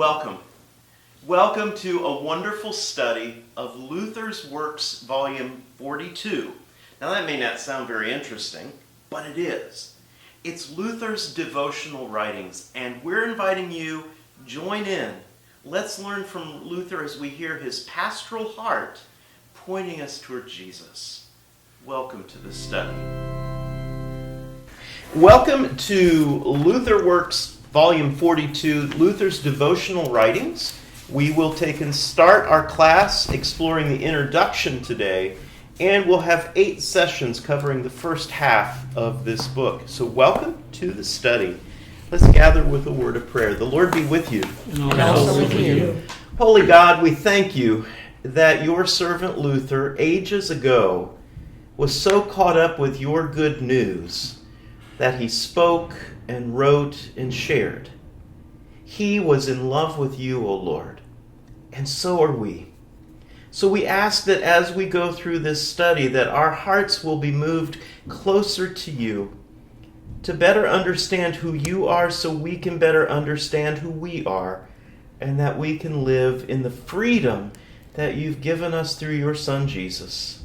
Welcome. Welcome to a wonderful study of Luther's Works, Volume 42. Now that may not sound very interesting, but it is. It's Luther's Devotional Writings, and we're inviting you, join in. Let's learn from Luther as we hear his pastoral heart pointing us toward Jesus. Welcome to the study. Welcome to Luther Works, Volume 42, Luther's Devotional Writings. We will take and start our class exploring the introduction today, and we'll have 8 sessions covering the first half of this book. So welcome to the study. Let's gather with a word of prayer. The Lord be with you. And also with you. Holy God, we thank you that your servant Luther, ages ago, was so caught up with your good news that he spoke and wrote and shared. He was in love with you, O Lord, and so are we. So we ask that as we go through this study, that our hearts will be moved closer to you, to better understand who you are so we can better understand who we are, and that we can live in the freedom that you've given us through your Son, Jesus.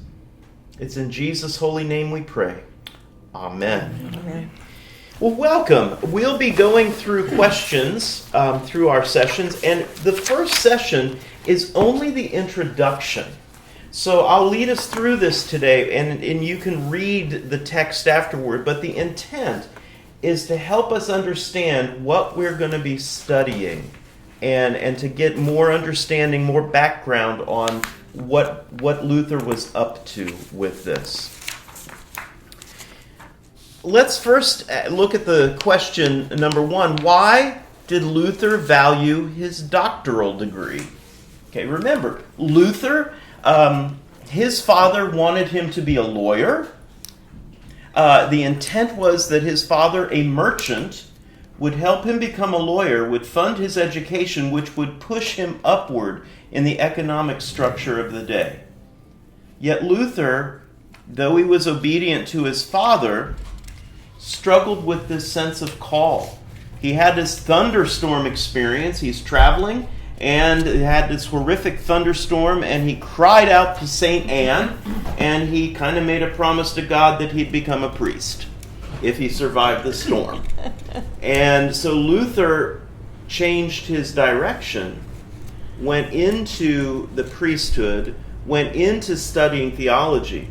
It's in Jesus' holy name we pray. Amen. Amen. Well, welcome. We'll be going through questions through our sessions, and the first session is only the introduction. So I'll lead us through this today, and you can read the text afterward, but the intent is to help us understand what we're going to be studying and to get more understanding, more background on what Luther was up to with this. Let's first look at the question number 1. Why did Luther value his doctoral degree? Okay, remember, Luther, his father wanted him to be a lawyer. The intent was that his father, a merchant, would help him become a lawyer, would fund his education, which would push him upward in the economic structure of the day. Yet Luther, though he was obedient to his father, struggled with this sense of call. He had this thunderstorm experience. He's traveling and had this horrific thunderstorm, and he cried out to St. Anne, and he kind of made a promise to God that he'd become a priest if he survived the storm. And so Luther changed his direction, went into the priesthood, went into studying theology,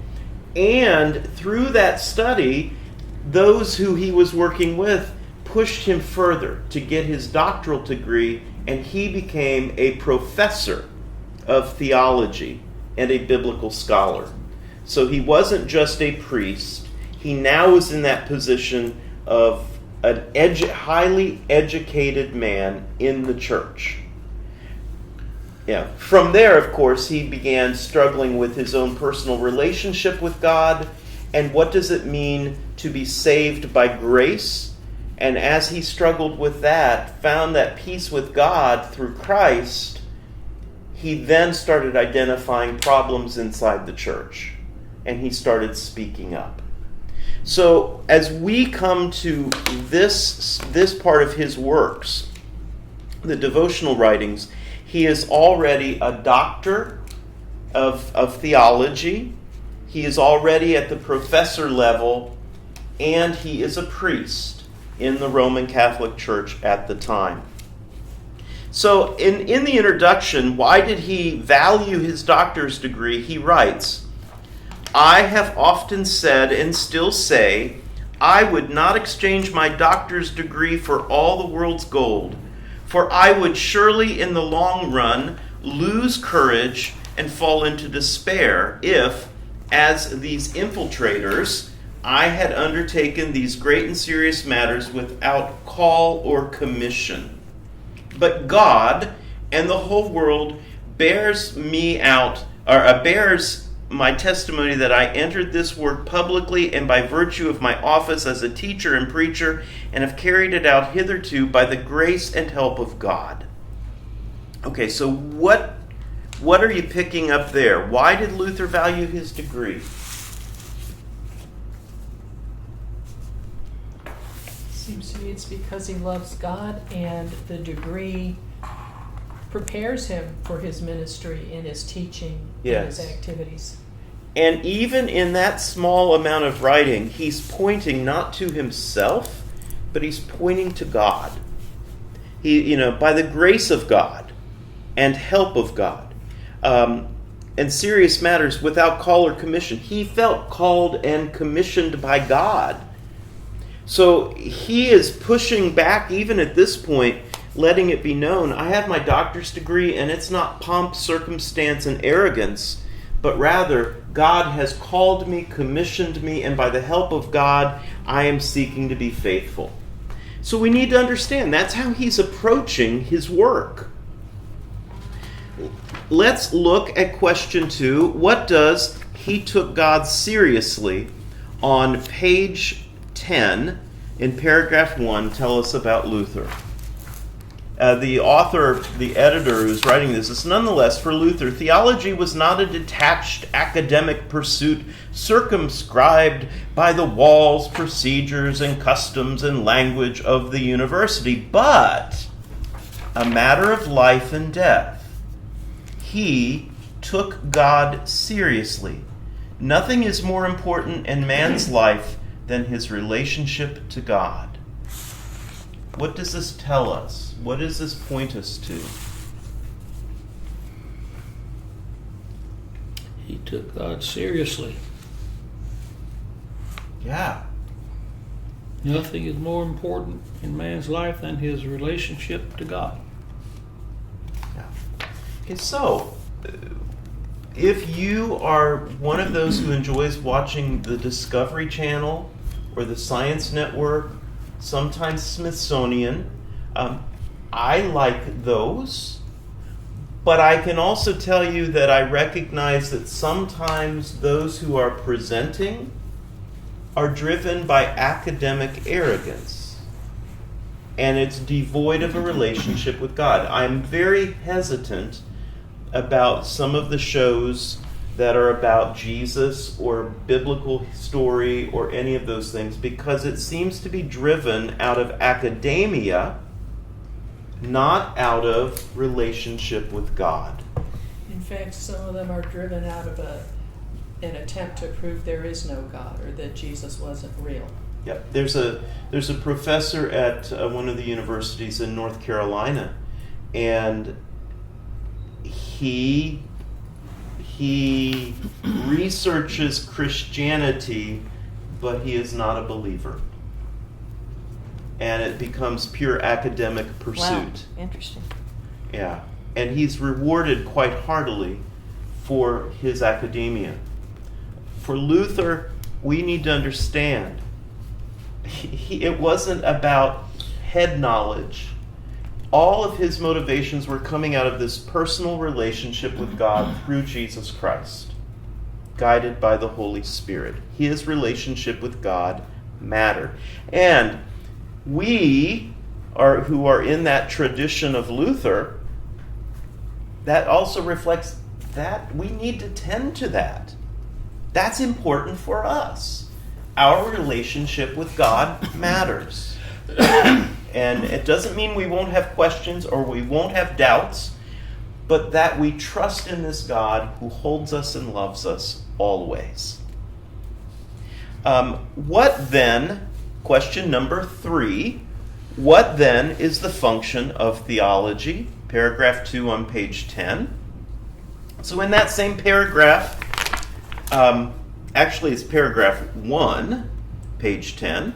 and through that study, those who he was working with pushed him further to get his doctoral degree, and he became a professor of theology and a biblical scholar. So he wasn't just a priest. He now was in that position of an highly educated man in the church. Yeah. From there, of course, he began struggling with his own personal relationship with God, and what does it mean to be saved by grace? And as he struggled with that, found that peace with God through Christ, he then started identifying problems inside the church, and he started speaking up. So as we come to this part of his works, the devotional writings, he is already a doctor of theology. He is already at the professor level, and he is a priest in the Roman Catholic Church at the time. So in the introduction, why did he value his doctor's degree? He writes, "I have often said and still say, I would not exchange my doctor's degree for all the world's gold, for I would surely in the long run lose courage and fall into despair if, as these infiltrators, I had undertaken these great and serious matters without call or commission. But God and the whole world bears my testimony that I entered this work publicly and by virtue of my office as a teacher and preacher, and have carried it out hitherto by the grace and help of God." Okay, so what are you picking up there? Why did Luther value his degree? Seems to me it's because he loves God, and the degree prepares him for his ministry and his teaching Yes. and his activities. And even in that small amount of writing, he's pointing not to himself, but he's pointing to God. By the grace of God and help of God, and serious matters without call or commission. He felt called and commissioned by God. So he is pushing back, even at this point, letting it be known, I have my doctor's degree, and it's not pomp, circumstance, and arrogance, but rather, God has called me, commissioned me, and by the help of God, I am seeking to be faithful. So we need to understand, that's how he's approaching his work. Let's look at question 2. What does "he took God seriously" on page 10 in paragraph 1 tell us about Luther? The author, the editor who's writing this, is nonetheless, for Luther, theology was not a detached academic pursuit circumscribed by the walls, procedures, and customs and language of the university, but a matter of life and death. He took God seriously. Nothing is more important in man's life than his relationship to God. What does this tell us? What does this point us to? He took God seriously. Yeah. Nothing is more important in man's life than his relationship to God. Okay, so if you are one of those who enjoys watching the Discovery Channel or the Science Network, sometimes Smithsonian, I like those, but I can also tell you that I recognize that sometimes those who are presenting are driven by academic arrogance, and it's devoid of a relationship with God. I'm very hesitant about some of the shows that are about Jesus or biblical story or any of those things, because it seems to be driven out of academia, not out of relationship with God. In fact, some of them are driven out of an attempt to prove there is no God or that Jesus wasn't real. Yep. There's a professor at one of the universities in North Carolina, and he researches Christianity, but he is not a believer. And it becomes pure academic pursuit. Wow, interesting. Yeah. And he's rewarded quite heartily for his academia. For Luther, we need to understand, it wasn't about head knowledge. All of his motivations were coming out of this personal relationship with God through Jesus Christ, guided by the Holy Spirit. His relationship with God mattered. And we who are in that tradition of Luther, that also reflects that we need to tend to that. That's important for us. Our relationship with God matters. And it doesn't mean we won't have questions or we won't have doubts, but that we trust in this God who holds us and loves us always. What then, question number 3, what then is the function of theology? Paragraph 2 on page 10. So in that same paragraph, actually it's paragraph 1, page 10,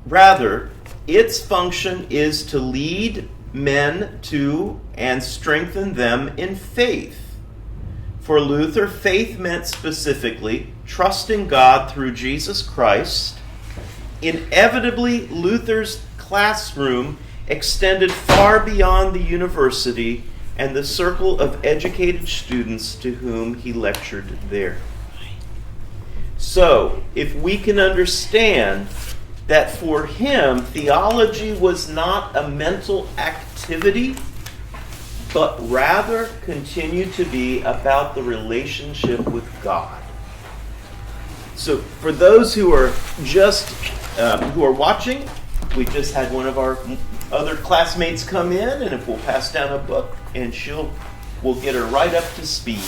rather, its function is to lead men to and strengthen them in faith. For Luther, faith meant specifically trusting God through Jesus Christ. Inevitably, Luther's classroom extended far beyond the university and the circle of educated students to whom he lectured there. So, if we can understand that for him, theology was not a mental activity, but rather continued to be about the relationship with God. So for those who are just who are watching, we just had one of our other classmates come in, and if we'll pass down a book, and we'll get her right up to speed.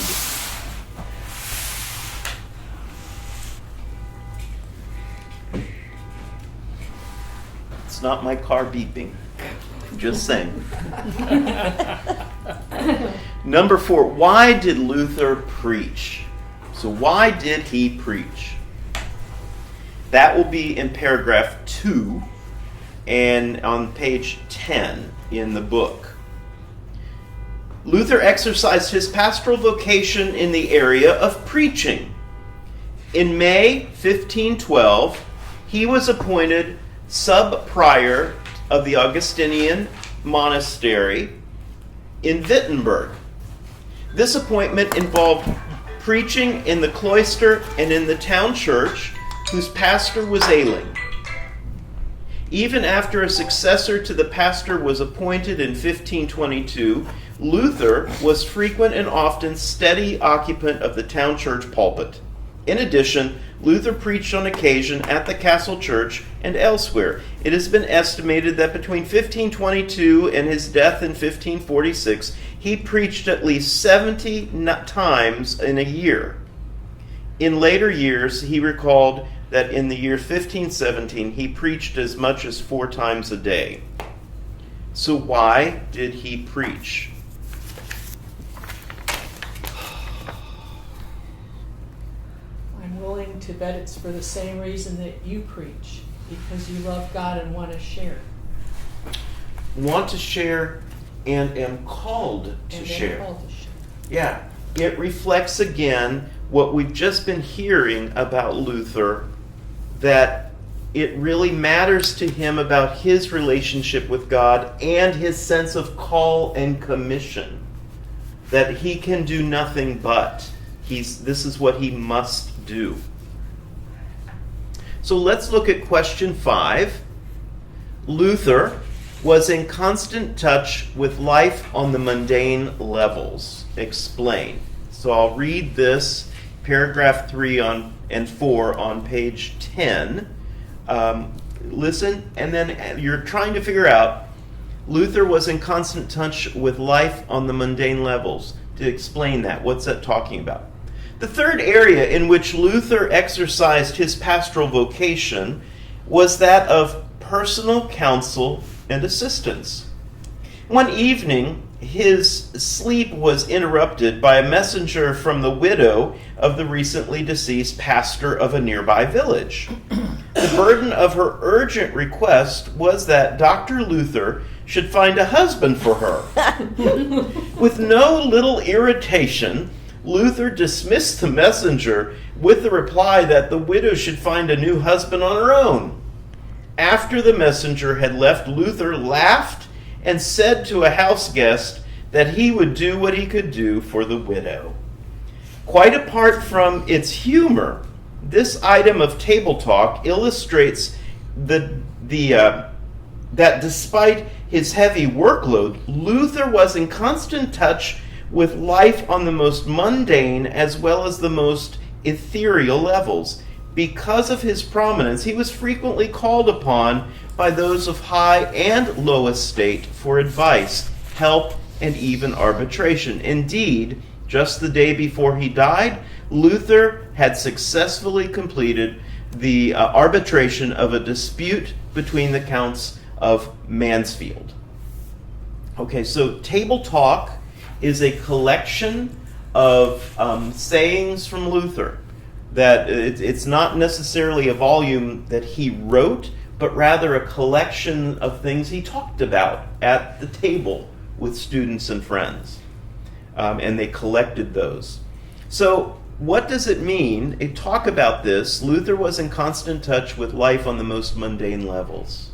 It's not my car beeping. Just saying. Number 4, why did Luther preach? So why did he preach? That will be in paragraph 2 and on page 10 in the book. Luther exercised his pastoral vocation in the area of preaching. In May 1512, he was appointed sub-prior of the Augustinian monastery in Wittenberg. This appointment involved preaching in the cloister and in the town church, whose pastor was ailing. Even after a successor to the pastor was appointed in 1522, Luther was frequent and often steady occupant of the town church pulpit. In addition, Luther preached on occasion at the castle church and elsewhere. It has been estimated that between 1522 and his death in 1546, he preached at least 70 times in a year. In later years, he recalled that in the year 1517, he preached as much as 4 times a day. So why did he preach? I'm willing to bet it's for the same reason that you preach, because you love God and want to share. Want to share and am called to share. Yeah, it reflects again what we've just been hearing about Luther, that it really matters to him about his relationship with God and his sense of call and commission, that he can do nothing but. This is what he must do. So let's look at question 5. Luther was in constant touch with life on the mundane levels. Explain. So I'll read this, paragraph 3 and 4 on page 10. Listen, and then you're trying to figure out, Luther was in constant touch with life on the mundane levels. To explain that, what's that talking about? The third area in which Luther exercised his pastoral vocation was that of personal counsel and assistance. One evening, his sleep was interrupted by a messenger from the widow of the recently deceased pastor of a nearby village. The burden of her urgent request was that Dr. Luther should find a husband for her. With no little irritation, Luther dismissed the messenger with the reply that the widow should find a new husband on her own. After the messenger had left, Luther laughed and said to a house guest that he would do what he could do for the widow. Quite apart from its humor, this item of table talk illustrates that despite his heavy workload, Luther was in constant touch with life on the most mundane as well as the most ethereal levels. Because of his prominence, he was frequently called upon by those of high and low estate for advice, help, and even arbitration. Indeed, just the day before he died, Luther had successfully completed the arbitration of a dispute between the counts of Mansfield. Okay, so Table Talk is a collection of sayings from Luther. That it's not necessarily a volume that he wrote, but rather a collection of things he talked about at the table with students and friends. And they collected those. So what does it mean? Talk about this. Luther was in constant touch with life on the most mundane levels.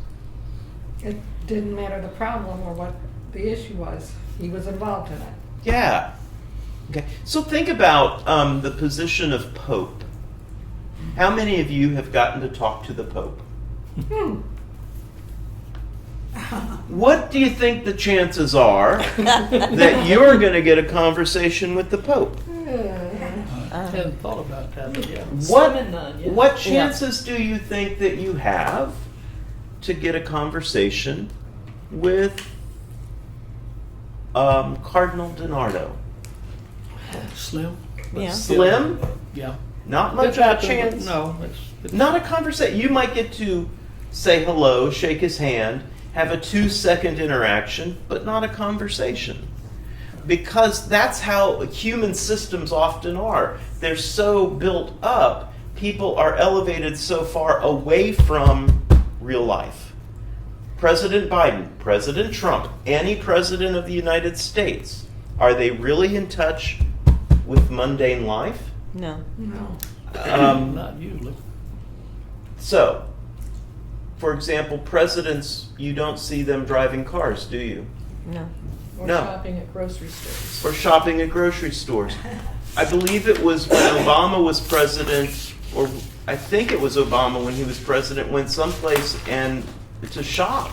It didn't matter the problem or what the issue was. He was involved in it. Yeah. Okay. So think about the position of Pope. How many of you have gotten to talk to the Pope? What do you think the chances are that you're going to get a conversation with the Pope? I hadn't thought about that, but yeah. What chances do you think that you have to get a conversation with Cardinal DiNardo? Slim? Yeah. Slim? Yeah. Not much of a chance. No, it's Not a conversation. You might get to say hello, shake his hand, have a 2-second interaction, but not a conversation. Because that's how human systems often are. They're so built up, people are elevated so far away from real life. President Biden, President Trump, any president of the United States, are they really in touch with mundane life? No. No. not usually. So, for example, presidents, you don't see them driving cars, do you? No. Or No. shopping at grocery stores. Or shopping at grocery stores. I believe it was when Obama was president, or I think it was Obama when he was president, went someplace and to shop,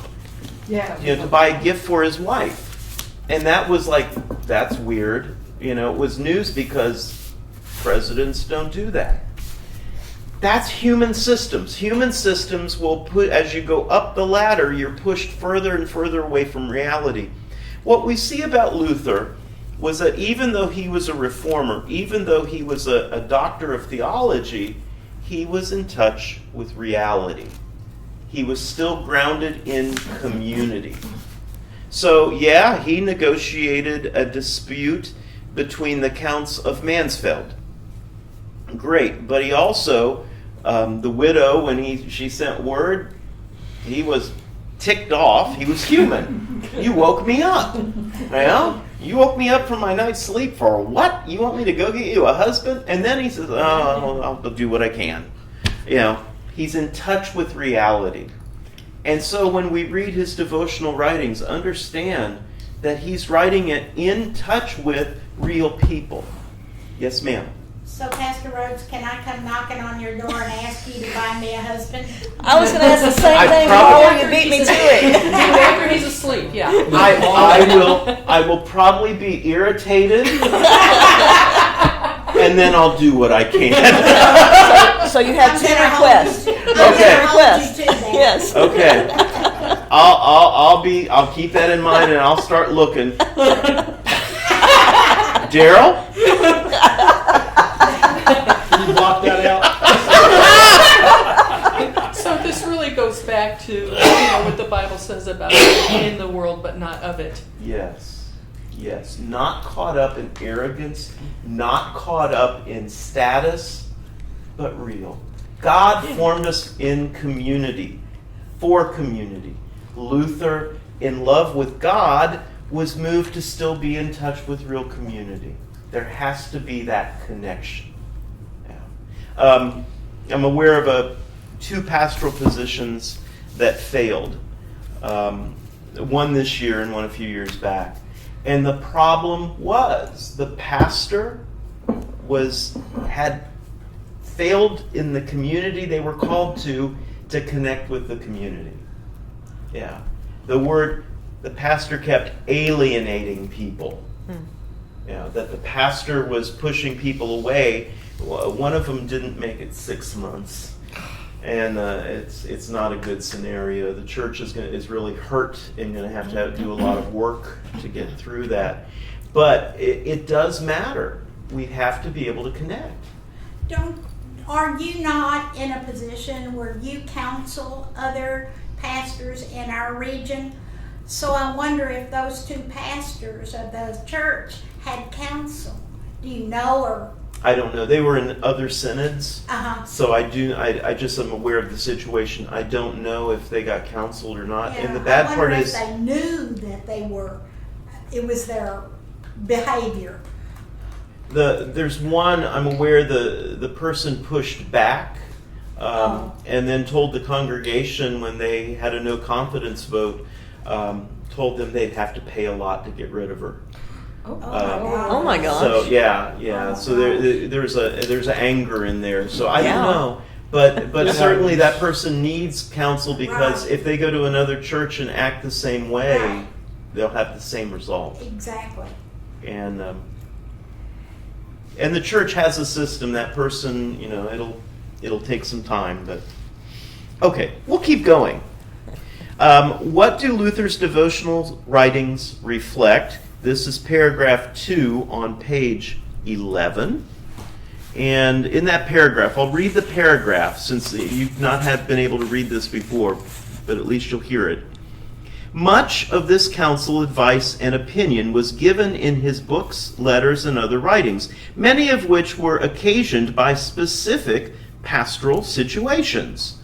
Yeah. to buy a gift for his wife. And that was like, that's weird. It was news because presidents don't do that. That's human systems. Human systems will put, as you go up the ladder, you're pushed further and further away from reality. What we see about Luther was that even though he was a reformer, even though he was a doctor of theology, he was in touch with reality. He was still grounded in community. So, yeah, he negotiated a dispute between the counts of Mansfeld. Great, but he also, the widow, when she sent word, he was ticked off. He was human. You woke me up. You woke me up from my night's sleep for what? You want me to go get you a husband? And then he says, oh, I'll do what I can. He's in touch with reality. And so when we read his devotional writings, understand that he's writing it in touch with real people. Yes, ma'am. So, Pastor Rhoades, can I come knocking on your door and ask you to buy me a husband? I was going to ask the same I thing probably- before you beat me to it. After he's asleep, yeah. I will probably be irritated, and then I'll do what I can. So you have two I'm gonna hold requests. you- You I'm have Okay. gonna two hold you requests. to that. Yes. Okay. I'll keep that in mind, and I'll start looking. Daryl? Can you block that out? So this really goes back to what the Bible says about being in the world but not of it. Yes. Not caught up in arrogance, not caught up in status, but real. God formed us in community, for community. Luther, in love with God, was moved to still be in touch with real community. There has to be that connection. Yeah. I'm aware of two pastoral positions that failed. One this year and one a few years back. And the problem was the pastor had failed in the community they were called to connect with the community. Yeah. The pastor kept alienating people. That the pastor was pushing people away. One of them didn't make it 6 months. And it's not a good scenario. The church is really hurt and going to have to do a lot of work to get through that. But it does matter. We have to be able to connect. Are you not in a position where you counsel other pastors in our region? So I wonder if those two pastors of the church had counsel. Do you know, or? I don't know. They were in other synods. Uh-huh. So I just am aware of the situation. I don't know if they got counseled or not. Yeah, And the bad I part wonder is if they knew that it was their behavior. there's one I'm aware the person pushed back and then told the congregation when they had a no confidence vote, told them they'd have to pay a lot to get rid of her. Oh my gosh. So yeah. So there's a anger in there. So I Yeah. don't know, but certainly that person needs counsel because Right. if they go to another church and act the same way, Right. they'll have the same result. Exactly. And the church has a system. That person, it'll take some time, but okay, we'll keep going. What do Luther's devotional writings reflect? This is paragraph 2 on page 11. And in that paragraph, I'll read the paragraph since you've not been able to read this before, but at least you'll hear it. Much of this counsel, advice, and opinion was given in his books, letters, and other writings, many of which were occasioned by specific pastoral situations.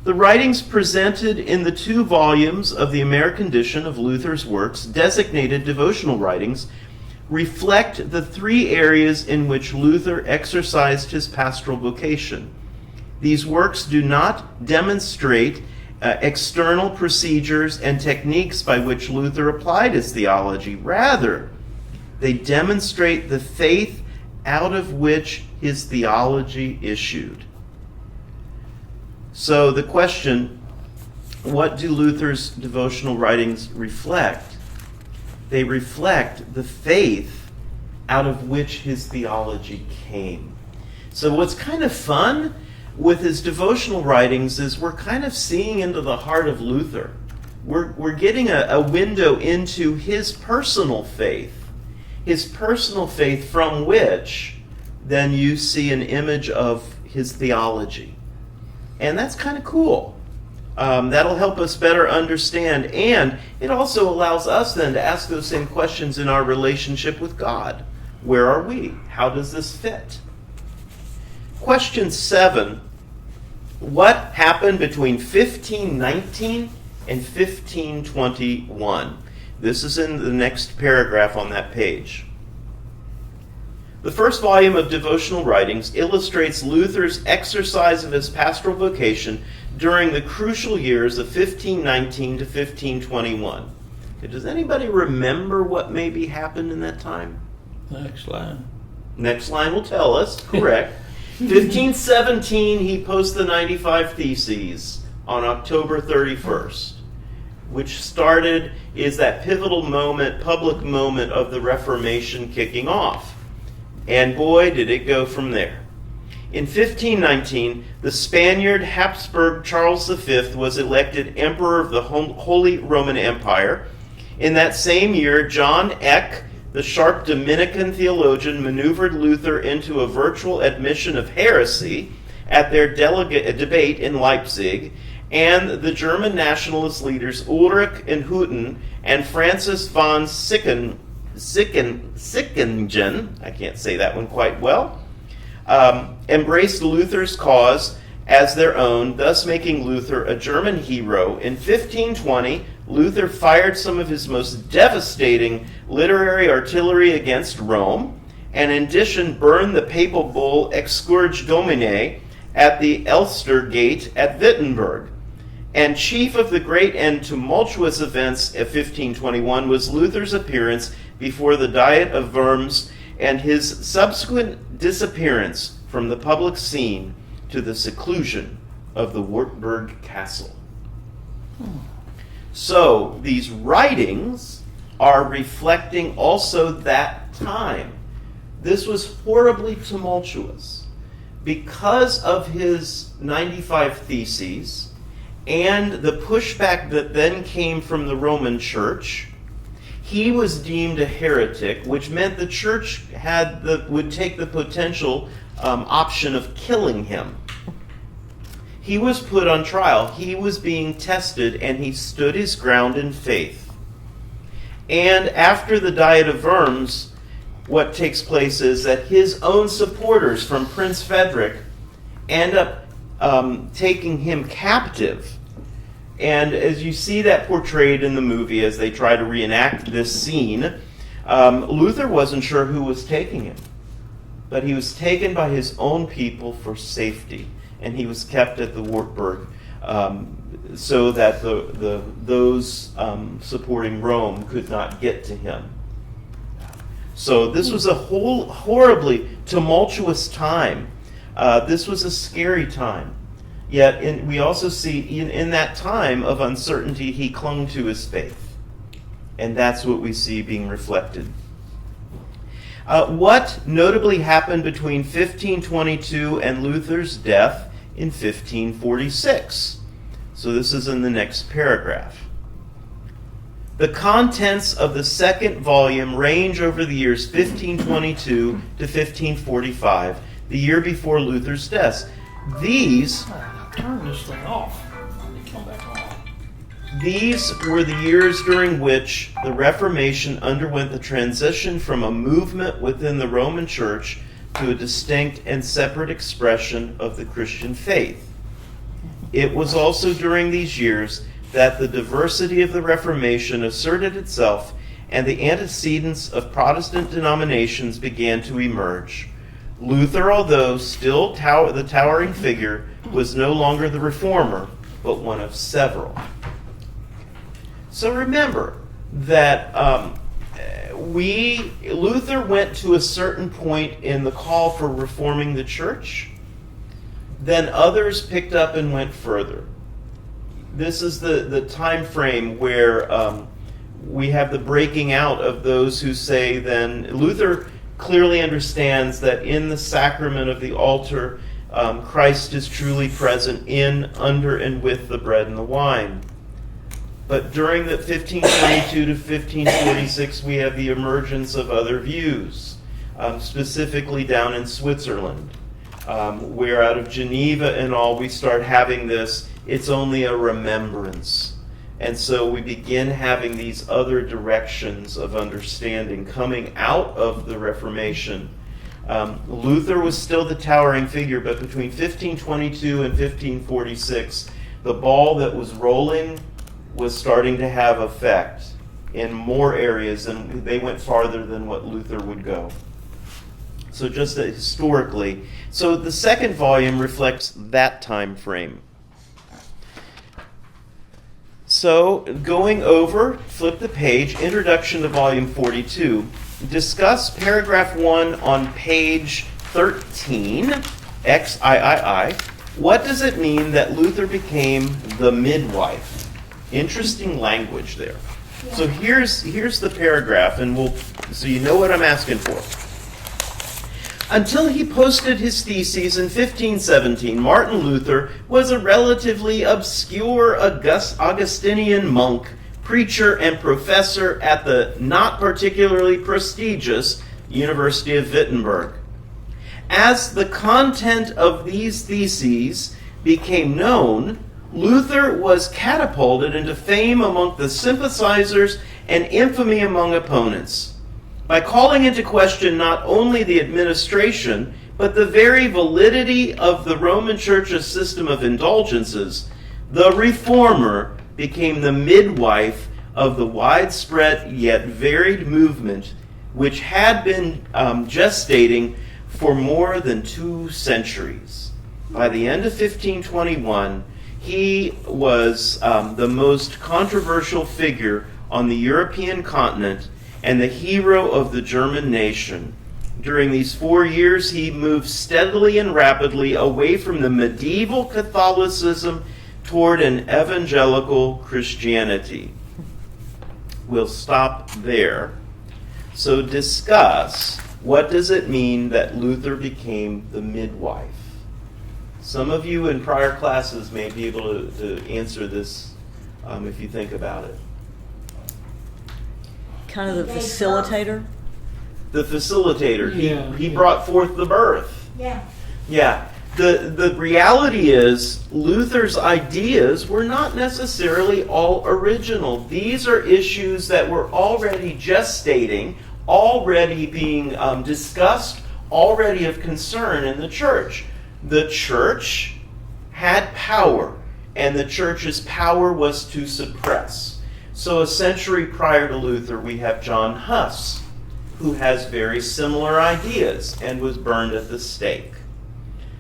The writings presented in the 2 volumes of the American edition of Luther's works, designated devotional writings, reflect the 3 areas in which Luther exercised his pastoral vocation. These works do not demonstrate external procedures and techniques by which Luther applied his theology. Rather, they demonstrate the faith out of which his theology issued. So the question, what do Luther's devotional writings reflect? They reflect the faith out of which his theology came. So what's kind of fun with his devotional writings is we're kind of seeing into the heart of Luther. We're getting a window into his personal faith from which then you see an image of his theology. And that's kind of cool. That'll help us better understand, and it also allows us then to ask those same questions in our relationship with God. Where are we? How does this fit? Question 7. What happened between 1519 and 1521? This is in the next paragraph on that page. The first volume of devotional writings illustrates Luther's exercise of his pastoral vocation during the crucial years of 1519 to 1521. Does anybody remember what maybe happened in that time? Next line. Next line will tell us. Correct. 1517, he posts the 95 Theses on October 31st, which is that pivotal moment, public moment of the Reformation kicking off. And boy, did it go from there. In 1519, the Spaniard Habsburg Charles V was elected Emperor of the Holy Roman Empire. In that same year, John Eck, the sharp Dominican theologian, maneuvered Luther into a virtual admission of heresy at their debate in Leipzig, and the German nationalist leaders Ulrich and Hutten and Francis von Sickingen, I can't say that one quite well, embraced Luther's cause as their own, thus making Luther a German hero. In 1520, Luther fired some of his most devastating literary artillery against Rome, and in addition burned the papal bull Excurge Domine at the Elster Gate at Wittenberg. And chief of the great and tumultuous events of 1521 was Luther's appearance before the Diet of Worms and his subsequent disappearance from the public scene to the seclusion of the Wartburg Castle. So these writings are reflecting also that time. This was horribly tumultuous. Because of his 95 Theses and the pushback that then came from the Roman Church, he was deemed a heretic, which meant the church would take the potential option of killing him. He was put on trial. He was being tested, and he stood his ground in faith. And after the Diet of Worms, what takes place is that his own supporters from Prince Frederick end up taking him captive. And as you see that portrayed in the movie as they try to reenact this scene, Luther wasn't sure who was taking him. But he was taken by his own people for safety. And he was kept at the Wartburg so that those supporting Rome could not get to him. So this was a horribly tumultuous time. This was a scary time. Yet we also see in that time of uncertainty, he clung to his faith. And that's what we see being reflected. What notably happened between 1522 and Luther's death in 1546? So this is in the next paragraph. The contents of the second volume range over the years 1522 to 1545, the year before Luther's death. These Turn this thing off. Come back on. These were the years during which the Reformation underwent the transition from a movement within the Roman Church to a distinct and separate expression of the Christian faith. It was also during these years that the diversity of the Reformation asserted itself and the antecedents of Protestant denominations began to emerge. Luther, although still the towering figure, was no longer the reformer, but one of several. So remember that Luther went to a certain point in the call for reforming the church. Then others picked up and went further. This is the time frame where we have the breaking out of those who say then Luther clearly understands that in the sacrament of the altar, Christ is truly present in, under, and with the bread and the wine. But during the 1522 to 1546, we have the emergence of other views, specifically down in Switzerland, where out of Geneva and all, we start having this, it's only a remembrance. And so we begin having these other directions of understanding coming out of the Reformation. Luther was still the towering figure, but between 1522 and 1546, the ball that was rolling was starting to have effect in more areas, and they went farther than what Luther would go. So just historically. So the second volume reflects that time frame. So going over, flip the page, introduction to volume 42. Discuss paragraph 1 on page 13, XIII. What does it mean that Luther became the midwife? Interesting language there. Yeah. So here's the paragraph, and so you know what I'm asking for. Until he posted his theses in 1517, Martin Luther was a relatively obscure Augustinian monk, preacher, and professor at the not particularly prestigious University of Wittenberg. As the content of these theses became known, Luther was catapulted into fame among the sympathizers and infamy among opponents. By calling into question not only the administration, but the very validity of the Roman Church's system of indulgences, the reformer became the midwife of the widespread yet varied movement which had been gestating for more than 2 centuries. By the end of 1521, he was the most controversial figure on the European continent and the hero of the German nation. During these 4 years, he moved steadily and rapidly away from the medieval Catholicism toward an evangelical Christianity. We'll stop there. So discuss, what does it mean that Luther became the midwife? Some of you in prior classes may be able to answer this if you think about it. Kind of the facilitator. The facilitator. Yeah. He brought forth the birth. Yeah. Yeah. The reality is Luther's ideas were not necessarily all original. These are issues that were already gestating, already being discussed, already of concern in the church. The church had power, and the church's power was to suppress. So a century prior to Luther, we have John Huss, who has very similar ideas and was burned at the stake.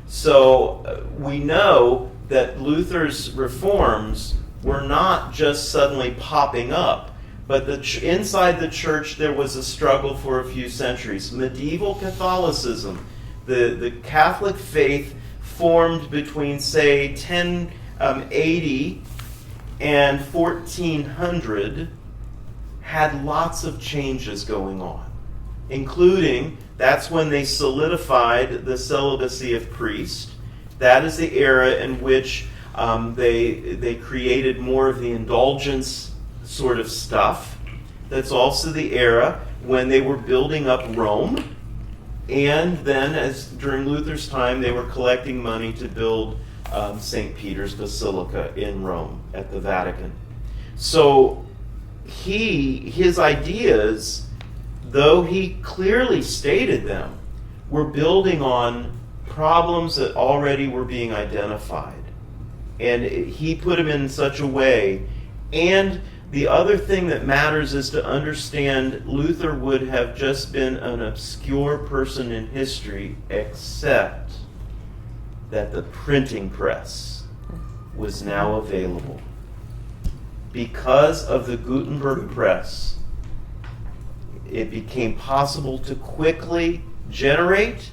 So we know that Luther's reforms were not just suddenly popping up, but inside the church there was a struggle for a few centuries. Medieval Catholicism, the Catholic faith formed between, say, 1080 and 1400, had lots of changes going on, including, that's when they solidified the celibacy of priests. That is the era in which They created more of the indulgence sort of stuff. That's also the era when they were building up Rome. And then, as during Luther's time, they were collecting money to build St. Peter's Basilica in Rome at the Vatican. So his ideas, though he clearly stated them, were building on problems that already were being identified. And he put them in such a way. And the other thing that matters is to understand Luther would have just been an obscure person in history, except that the printing press was now available. Because of the Gutenberg press, it became possible to quickly generate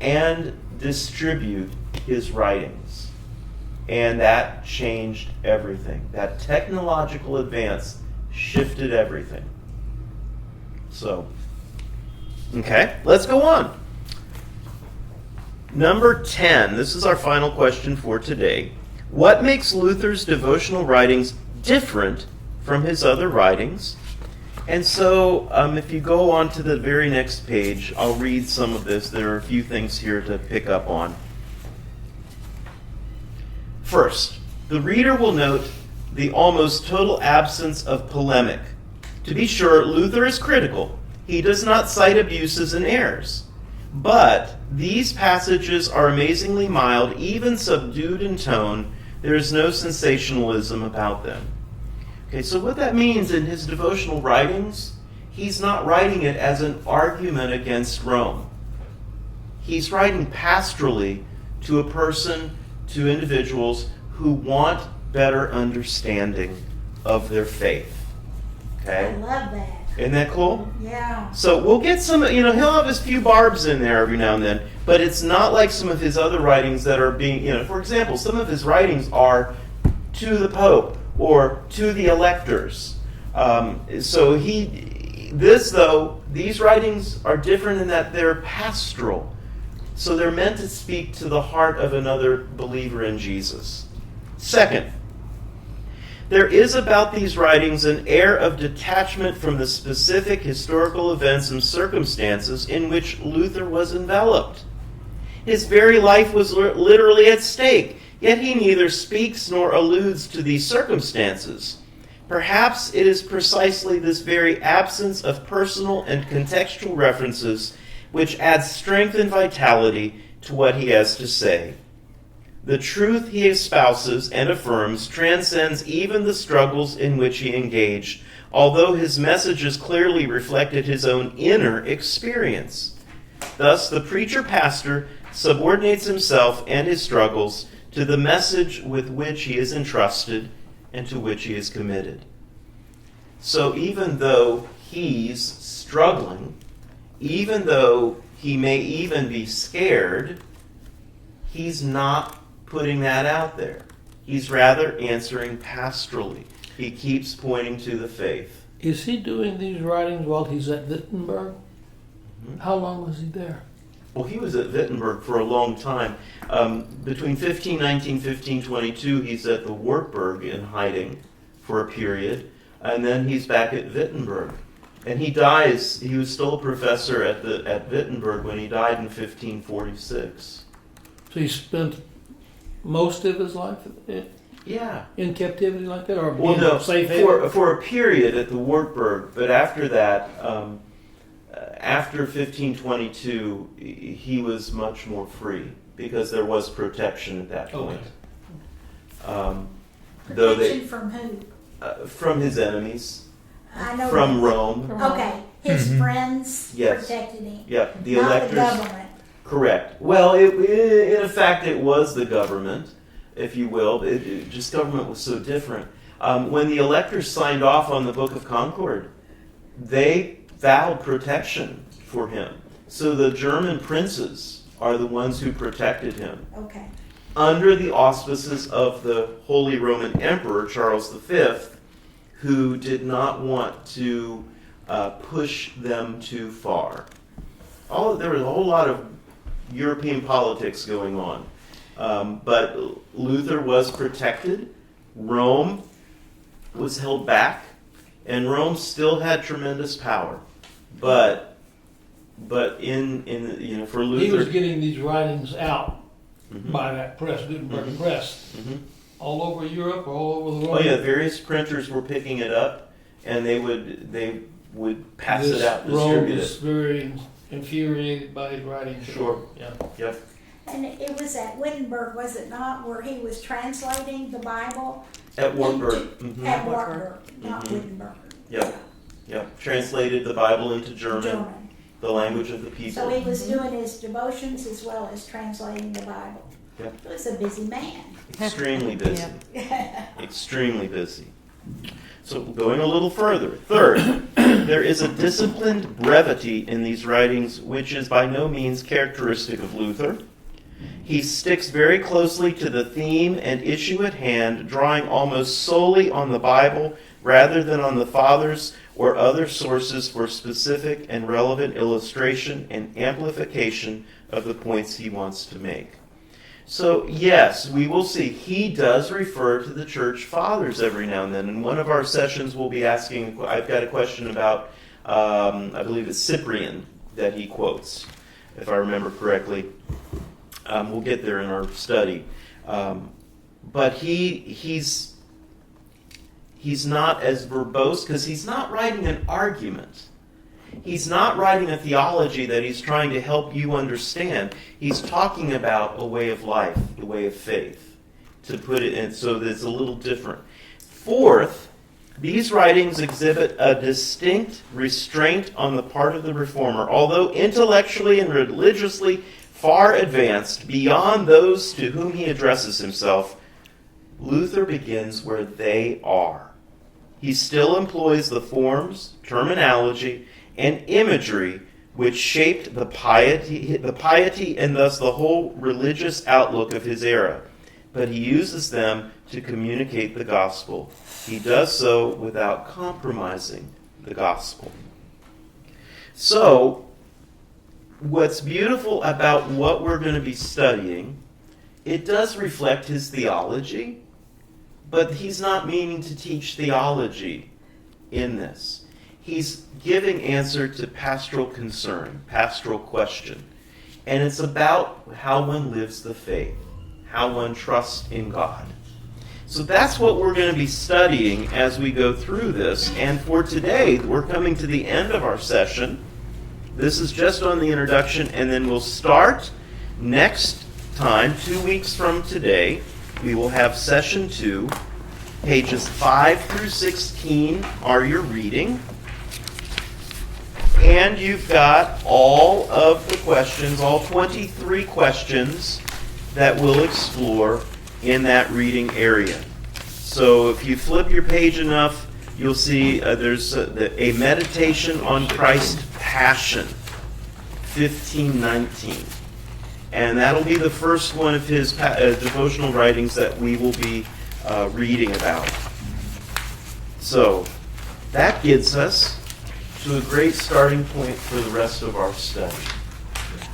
and distribute his writings. And that changed everything. That technological advance shifted everything. So, okay, let's go on. Number 10, this is our final question for today. What makes Luther's devotional writings different from his other writings? And so, if you go on to the very next page, I'll read some of this. There are a few things here to pick up on. First, the reader will note the almost total absence of polemic. To be sure, Luther is critical. He does not cite abuses and errors. But these passages are amazingly mild, even subdued in tone. There is no sensationalism about them. Okay, so what that means in his devotional writings, he's not writing it as an argument against Rome. He's writing pastorally to a person, to individuals who want better understanding of their faith. Okay? I love that. Isn't that cool? Yeah. So we'll get some, he'll have his few barbs in there every now and then, but it's not like some of his other writings that are being, for example, some of his writings are to the Pope or to the electors. These writings are different in that they're pastoral. So they're meant to speak to the heart of another believer in Jesus. Second, there is about these writings an air of detachment from the specific historical events and circumstances in which Luther was enveloped. His very life was literally at stake, yet he neither speaks nor alludes to these circumstances. Perhaps it is precisely this very absence of personal and contextual references which adds strength and vitality to what he has to say. The truth he espouses and affirms transcends even the struggles in which he engaged, although his messages clearly reflected his own inner experience. Thus, the preacher-pastor subordinates himself and his struggles to the message with which he is entrusted and to which he is committed. So even though he's struggling, even though he may even be scared, he's not putting that out there. He's rather answering pastorally. He keeps pointing to the faith. Is he doing these writings while he's at Wittenberg? Mm-hmm. How long was he there? Well, he was at Wittenberg for a long time. Between 1519 and 1522, he's at the Wartburg in hiding for a period, and then he's back at Wittenberg. And he dies, he was still a professor at Wittenberg when he died in 1546. So he spent most of his life in captivity like that? Or well, no, safe haven? for a period at the Wartburg, but after that, after 1522, he was much more free because there was protection at that point. Protection from who? From his enemies. I know from Rome. Okay, his friends protected him. Yeah, the not electors. The government. Correct. Well, in fact, it was the government, if you will. Just government was so different. When the electors signed off on the Book of Concord, they vowed protection for him. So the German princes are the ones who protected him. Okay. Under the auspices of the Holy Roman Emperor, Charles V, who did not want to push them too far. There was a whole lot of European politics going on. But Luther was protected. Rome was held back, and Rome still had tremendous power. But in for Luther, He was getting these writings out Mhm. by that press, Gutenberg Mhm. press, Mhm. all over Europe, all over the Oh world. yeah, various printers were picking it up, and they would pass it out, Rome distribute was it. very infuriated by his writings. Sure. Yeah. Yep. And it was at Wittenberg, was it not, where he was translating the Bible? At Wartburg. Mhm. At Wartburg, not Mhm. Wittenberg. Yep. Yep. Translated the Bible into German, German. the language of the people. So he was doing his devotions as well as translating the Bible. Yep. He was a busy man. Extremely busy. Extremely busy. So going a little further. Third, there is a disciplined brevity in these writings which is by no means characteristic of Luther. He sticks very closely to the theme and issue at hand, drawing almost solely on the Bible rather than on the Fathers or other sources for specific and relevant illustration and amplification of the points he wants to make. So, yes, we will see. He does refer to the church fathers every now and then. In one of our sessions, we'll be asking, I've got a question about, I believe it's Cyprian that he quotes, if I remember correctly. We'll get there in our study. But he's not as verbose because he's not writing an argument. He's not writing a theology that he's trying to help you understand. He's talking about a way of life, a way of faith, to put it in so that it's a little different. Fourth, these writings exhibit a distinct restraint on the part of the reformer. Although intellectually and religiously far advanced beyond those to whom he addresses himself, Luther begins where they are. He still employs the forms, terminology, and imagery which shaped the piety and thus the whole religious outlook of his era. But he uses them to communicate the gospel. He does so without compromising the gospel. So, what's beautiful about what we're going to be studying, it does reflect his theology, but he's not meaning to teach theology in this. He's giving answer to pastoral concern, pastoral question. And it's about how one lives the faith, how one trusts in God. So that's what we're going to be studying as we go through this. And for today, we're coming to the end of our session. This is just on the introduction, and then we'll start next time, 2 weeks from today. We will have session 2. Pages 5 through 16 are your reading. And you've got all of the questions, all 23 questions that we'll explore in that reading area. So if you flip your page enough, you'll see there's a meditation on Christ's passion, 1519. And that'll be the first one of his devotional writings that we will be reading about. So that gets us to a great starting point for the rest of our study.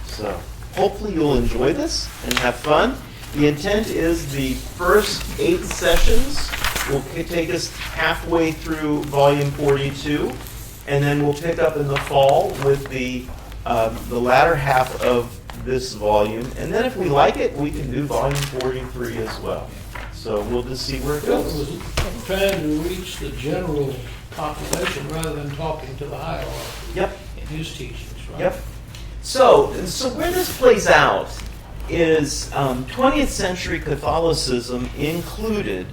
So hopefully you'll enjoy this and have fun. The intent is the first 8 sessions will take us halfway through volume 42, and then we'll pick up in the fall with the latter half of this volume. And then if we like it, we can do volume 43 as well. So we'll just see where it Phil goes. was trying to reach the general population rather than talking to the hierarchy Yep. in his teachings, right? Yep. So where this plays out is 20th century Catholicism included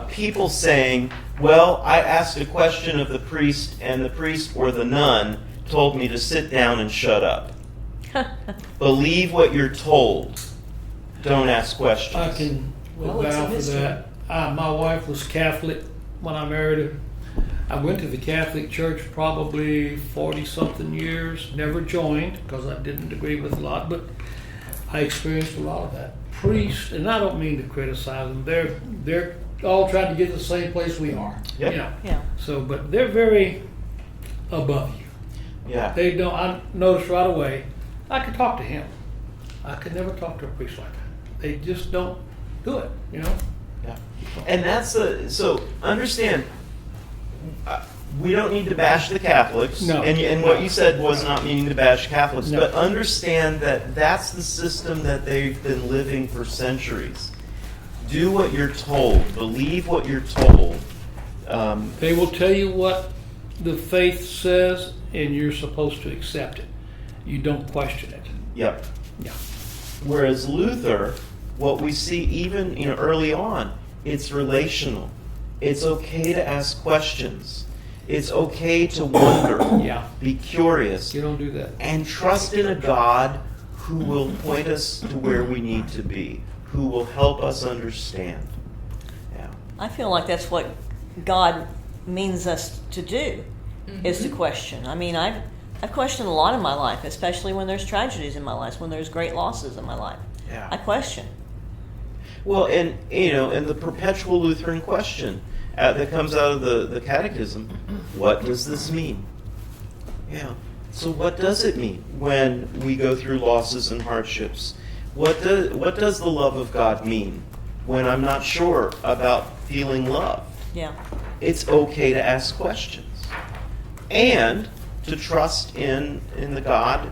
people saying, well, I asked a question of the priest, and the priest or the nun told me to sit down and shut up. Believe what you're told. Don't ask questions. I can Well, it's a vouch for mystery. that. My wife was Catholic when I married her. I went to the Catholic Church probably 40-something years. Never joined because I didn't agree with a lot, but I experienced a lot of that. Priests, and I don't mean to criticize them. They're all trying to get to the same place we are. Yep. You know? Yeah. So, but they're very above you. Yeah. They don't. I noticed right away. I could talk to him. I could never talk to a priest like that. they just don't do it, you know? Yeah. And that's so understand, we don't need to bash the Catholics. No. And what you said was not meaning to bash Catholics, No. but understand that that's the system that they've been living for centuries. Do what you're told. Believe what you're told. They will tell you what the faith says, and you're supposed to accept it. You don't question it. Yep. Yeah. Whereas Luther, what we see even early on, it's relational. It's okay to ask questions. It's okay to wonder. Yeah. Be curious. You don't do that. And trust in a God who will point us to where we need to be, who will help us understand. Yeah. I feel like that's what God means us to do, is to question. I mean, I've questioned a lot in my life, especially when there's tragedies in my life, when there's great losses in my life. Yeah. I question. Well, and and the perpetual Lutheran question that comes out of the Catechism: what does this mean? Yeah. So, what does it mean when we go through losses and hardships? What does the love of God mean when I'm not sure about feeling loved? Yeah. It's okay to ask questions and to trust in the God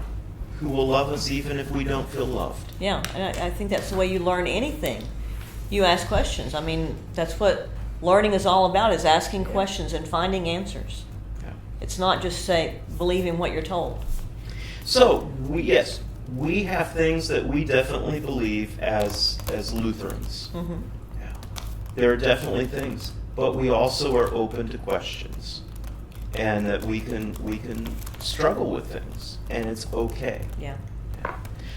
who will love us even if we don't feel loved. Yeah, and I think that's the way you learn anything. You ask questions. I mean, that's what learning is all about, is asking questions and finding answers. Yeah. It's not just believing what you're told. So, we have things that we definitely believe as Lutherans. Mm-hmm. Yeah. There are definitely things, but we also are open to questions, and that we can struggle with things, and it's okay. Yeah.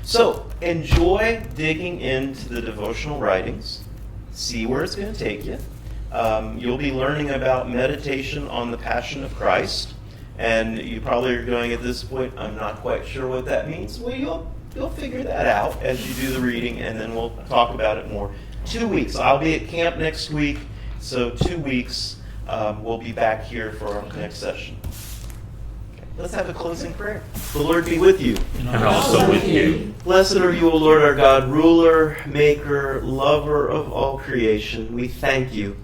So, enjoy digging into the devotional writings. See where it's going to take you. You'll be learning about meditation on the Passion of Christ. And you probably are going at this point, I'm not quite sure what that means. Well, you'll figure that out as you do the reading, and then we'll talk about it more. 2 weeks. I'll be at camp next week, so 2 weeks we'll be back here for our next session. Okay, let's have a closing prayer. The Lord be with you. And also with you. Blessed are you, O Lord our God, ruler, maker, lover of all creation. We thank you,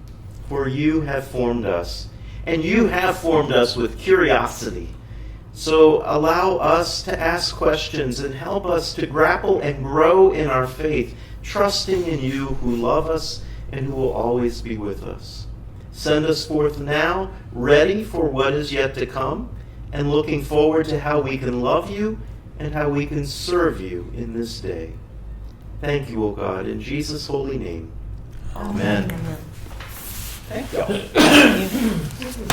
for you have formed us. And you have formed us with curiosity. So allow us to ask questions and help us to grapple and grow in our faith, trusting in you who love us and who will always be with us. Send us forth now, ready for what is yet to come, and looking forward to how we can love you and how we can serve you in this day. Thank you, O God, in Jesus' holy name. Amen. Amen. Thank you.